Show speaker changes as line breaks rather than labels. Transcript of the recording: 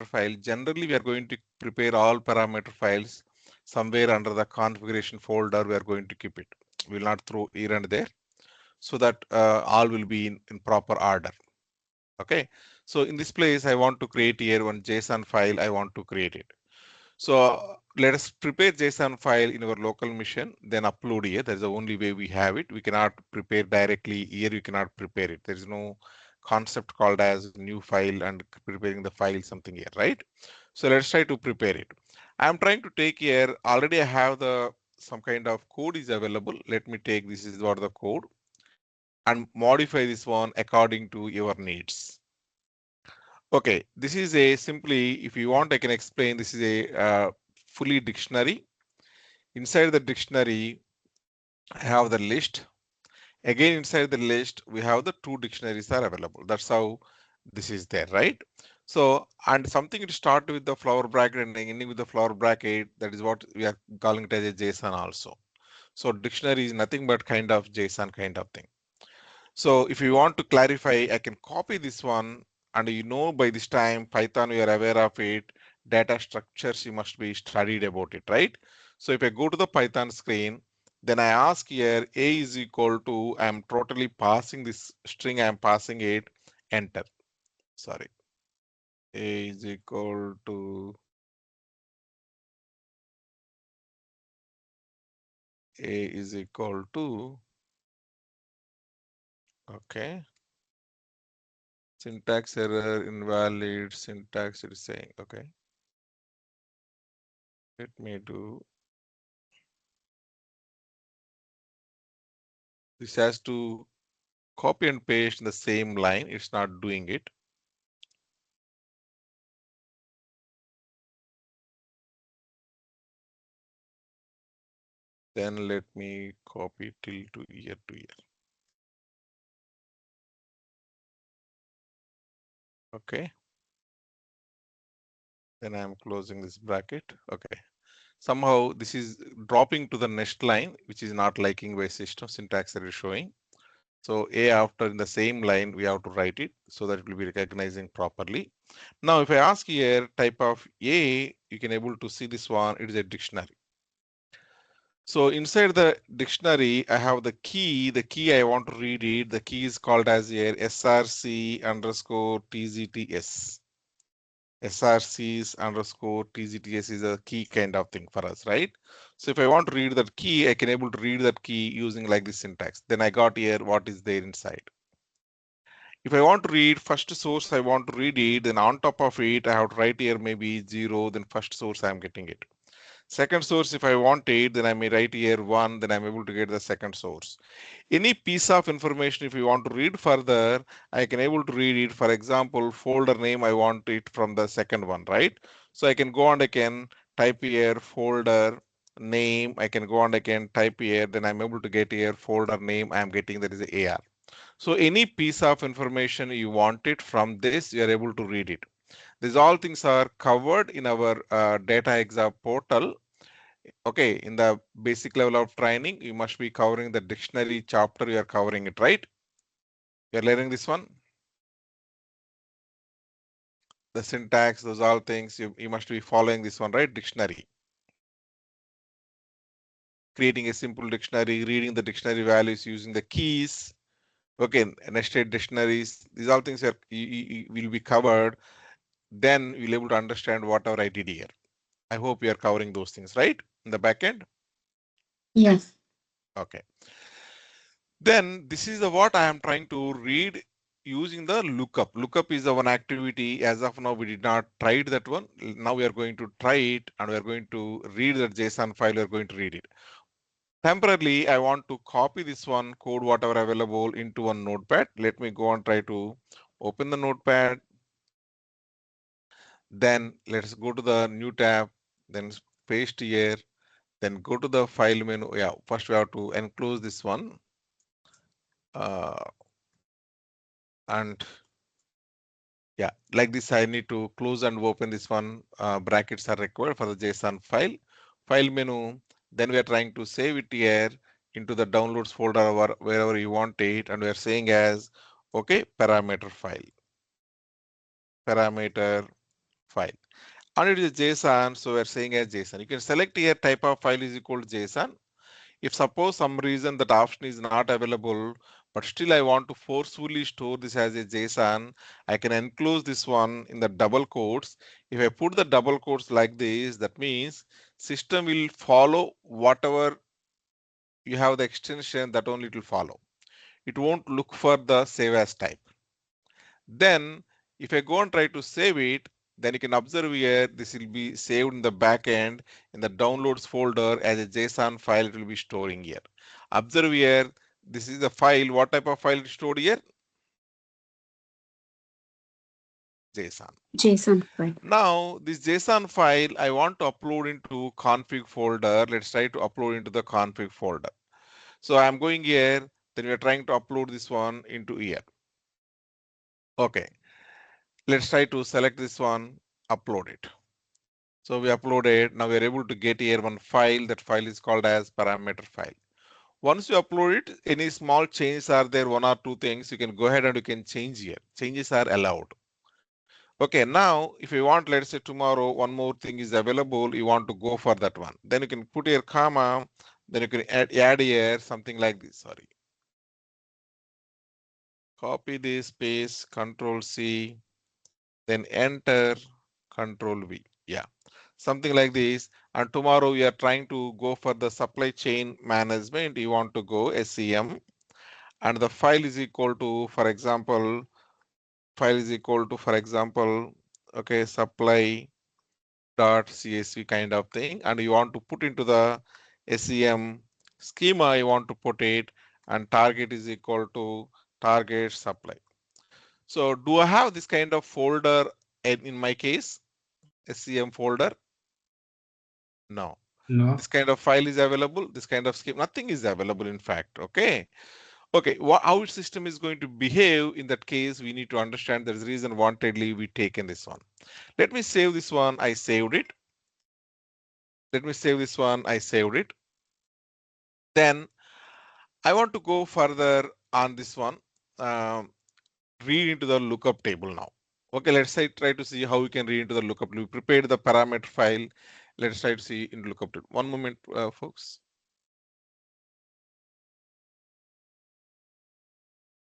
parameter file, generally we are going to prepare all parameter files somewhere under the configuration folder. We are going to keep it. We will not throw here and there, so that all will be in proper order. Okay, so in this place, I want to create here one JSON file. I want to create it. So let us prepare JSON file in our local machine, then upload here. That's the only way we have it. We cannot prepare directly here. You cannot prepare it. There is no concept called as new file and preparing the file something here, right? So let's try to prepare it. I'm trying to take here. Already I have the some kind of code is available. Let me take this is what the code and modify this one according to your needs. Okay, this is a simply, if you want, I can explain. This is a fully dictionary. Inside the dictionary, I have the list. Again, inside the list, we have the two dictionaries are available. That's how this is there, right? So, and something to start with the flower bracket and ending with the flower bracket, that is what we are calling it as a JSON also. So dictionary is nothing but kind of JSON kind of thing. So if you want to clarify, I can copy this one, and you know by this time Python, you are aware of it. Data structures, you must be studied about it, right? So if I go to the Python screen, then I ask here a is equal to, I'm totally passing this string, I'm passing it, enter. Sorry, a is equal to a is equal to, okay, syntax error, invalid syntax, it is saying, okay. Let me do, this has to copy and paste in the same line. It's not doing it. Then let me copy till to here to here. Okay. Then I'm closing this bracket. Okay. Somehow this is dropping to the next line, which is not liking by system syntax that is showing. So A after in the same line, we have to write it so that it will be recognizing properly. Now, if I ask here type of A, you can able to see this one. It is a dictionary. So inside the dictionary, I have the key. The key I want to read it. The key is called as here src underscore tzts. srcs underscore tzts is a key kind of thing for us, right? So if I want to read that key, I can able to read that key using like this syntax. Then I got here what is there inside. If I want to read first source, I want to read it. Then on top of it, I have to write here maybe 0. Then first source, I'm getting it. Second source, if I want it, then I may write here 1, then I'm able to get the second source. Any piece of information, if you want to read further, I can able to read it. For example, folder name, I want it from the second one, right? So I can go and I can type here folder name. I can go and I can type here, then I'm able to get here folder name. I'm getting that is AR. So any piece of information you want it from this, you are able to read it. These all things are covered in our data exam portal. Okay, in the basic level of training, you must be covering the dictionary chapter. You are covering it, right? You're learning this one. The syntax, those all things, you must be following this one, right? Dictionary. Creating a simple dictionary, reading the dictionary values using the keys. Okay, nested dictionaries. These all things you will be covered. Then you'll be able to understand whatever I did here. I hope you are covering those things, right? In the back end.
Yes.
Okay. Then this is the what I am trying to read using the lookup. Lookup is the one activity. As of now, we did not try that one. Now we are going to try it and we are going to read that JSON file. We are going to read it. Temporarily, I want to copy this one code, whatever available, into one notepad. Let me go and try to open the notepad. Then let's go to the new tab, then paste here, then go to the file menu. Yeah, first we have to enclose this one. And yeah, like this, I need to close and open this one. Brackets are required for the JSON file. File menu. Then we are trying to save it here into the downloads folder or wherever you want it. And we are saying as, okay, parameter file. Parameter file. And it is JSON, so we're saying as JSON. You can select here type of file is equal to JSON. If suppose some reason that option is not available, but still I want to forcefully store this as a JSON, I can enclose this one in the double quotes. If I put the double quotes like this, that means system will follow whatever you have the extension, that only it will follow. It won't look for the save as type. Then if I go and try to save it, then you can observe here this will be saved in the backend in the downloads folder as a JSON file. It will be storing here. Observe here, this is the file. What type of file is stored here? JSON.
JSON file.
Now this JSON file I want to upload into config folder. Let's try to upload into the config folder. So I'm going here, then we're trying to upload this one into here. Okay, let's try to select this one, upload it. So we uploaded. Now we are able to get here one file. That file is called as parameter file. Once you upload it, any small changes are there, one or two things, you can go ahead and you can change here. Changes are allowed. Okay, now if you want, let's say tomorrow, one more thing is available, you want to go for that one. Then you can put here comma, then you can add here something like this. Sorry. Copy this space, Control C, then enter, Control V. Yeah, something like this. And tomorrow we are trying to go for the supply chain management. You want to go SCM, and the file is equal to, for example, okay, supply dot CSV kind of thing, and you want to put into the SCM schema, you want to put it, and target is equal to target supply. So do I have this kind of folder in my case, SCM folder? No.
No.
This kind of file is available, this kind of scheme, nothing is available in fact. Okay. Okay, how its system is going to behave in that case, we need to understand. There is reason wantedly we taken this one. Let me save this one. I saved it. Let me save this one. I saved it. Then I want to go further on this one. Read into the lookup table now. Okay, let's say try to see how we can read into the lookup. We prepared the parameter file. Let's try to see in lookup table. One moment, folks.